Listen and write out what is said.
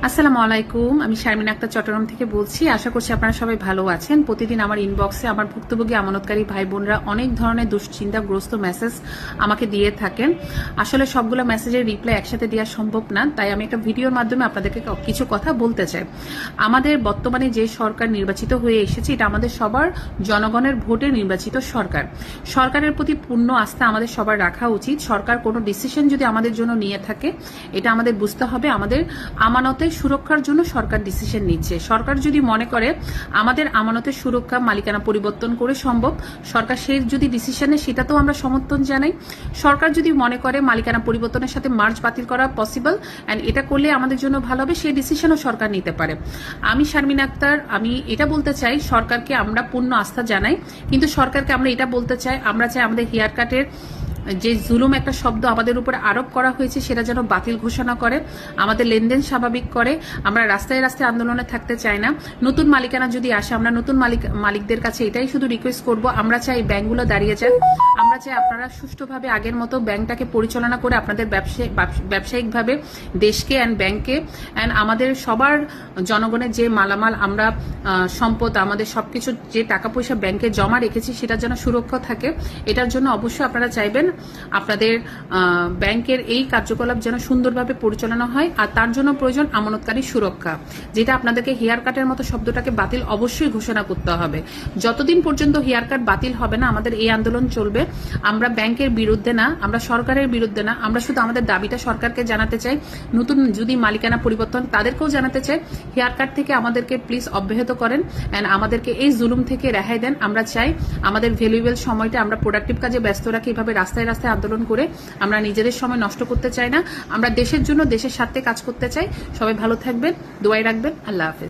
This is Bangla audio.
আসসালামু আলাইকুম। আমি শারমিন আক্তার চট্টগ্রাম থেকে বলছি। আশা করছি আপনারা সবাই ভালো আছেন। প্রতিদিন আমার ইনবক্সে আমার ভুক্তভোগী আমানতকারী ভাই বোনরা অনেক ধরনের দুশ্চিন্তাগ্রস্ত মেসেজ আমাকে দিয়ে থাকেন। আসলে সবগুলো মেসেজের রিপ্লাই একসাথে দেওয়া সম্ভব না, তাই আমি একটা ভিডিওর মাধ্যমে আপনাদেরকে কিছু কথা বলতে চাই। আমাদের বর্তমানে যে সরকার নির্বাচিত হয়ে এসেছে, এটা আমাদের সবার জনগণের ভোটে নির্বাচিত সরকার। সরকারের প্রতি পূর্ণ আস্থা আমাদের সবার রাখা উচিত। সরকার কোনো ডিসিশন যদি আমাদের জন্য নিয়ে থাকে, এটা আমাদের বুঝতে হবে আমাদের আমানতের সুরক্ষার জন্য সরকার ডিসিশন নিচ্ছে। সরকার যদি মনে করে আমাদের আমানতের সুরক্ষা মালিকানা পরিবর্তন করে সম্ভব, সরকার সেই যদি ডিসিশনে, সেটা তো আমরা সমর্থন জানাই। সরকার যদি মনে করে মালিকানা পরিবর্তনের সাথে মার্জ বাতিল করা পসিবল অ্যান্ড এটা করলে আমাদের জন্য ভালো হবে, সেই ডিসিশনও সরকার নিতে পারে। আমি শারমিন আক্তার, আমি এটা বলতে চাই সরকারকে আমরা পূর্ণ আস্থা জানাই, কিন্তু সরকারকে আমরা এটা বলতে চাই, আমরা চাই আমাদের হেয়ার কাটের যে জুলুম একটা শব্দ আমাদের উপরে আরোপ করা হয়েছে, সেটা যেন বাতিল ঘোষণা করে, আমাদের লেনদেন স্বাভাবিক করে। আমরা রাস্তায় রাস্তায় আন্দোলনে থাকতে চাই না। নতুন মালিকানা যদি আসে, আমরা নতুন মালিকদের কাছে এটাই শুধু রিকোয়েস্ট করব, আমরা চাই ব্যাংকগুলো দাঁড়িয়ে যাক। আমরা চাই আপনারা সুষ্ঠুভাবে আগের মতো ব্যাংকটাকে পরিচালনা করে আপনাদের ব্যবসায়িকভাবে দেশকে অ্যান্ড ব্যাংককে অ্যান্ড আমাদের সবার জনগণের যে মালামাল, আমরা সম্পদ, আমাদের সবকিছু যে টাকা পয়সা ব্যাংকে জমা রেখেছি, সেটা যেন সুরক্ষা থাকে। এটার জন্য অবশ্যই আপনারা চাইবেন আপনাদের ব্যাংকের এই কার্যকলাপ যেন সুন্দরভাবে পরিচালনা হয়। আর তার জন্য প্রয়োজন আমানতকারী সুরক্ষা, যেটা আপনাদেরকে হেয়ার কাটের মতো শব্দটাকে বাতিল অবশ্যই ঘোষণা করতে হবে। যতদিন পর্যন্ত হেয়ার কাট বাতিল হবে না, আমাদের এই আন্দোলন চলবে। আমরা ব্যাংকের বিরুদ্ধে না, আমরা সরকারের বিরুদ্ধে না, আমরা শুধু আমাদের দাবিটা সরকারকে জানাতে চাই। নতুন যদি মালিকানা পরিবর্তন, তাদেরকেও জানাতে চাই হেয়ার কাট থেকে আমাদেরকে প্লিজ অব্যাহত করেন অ্যান্ড আমাদেরকে এই জুলুম থেকে রেহাই দেন। আমরা চাই আমাদের ভ্যালুয়েবল সময়টা আমরা প্রোডাক্টিভ কাজে ব্যস্ত রাখি। এভাবে রাস্তায় রাস্তায় আন্দোলন করে আমরা নিজেদের সময় নষ্ট করতে চাই না। আমরা দেশের জন্য, দেশের স্বার্থে কাজ করতে চাই। সবাই ভালো থাকবেন, দোয়াই রাখবেন। আল্লাহ হাফেজ।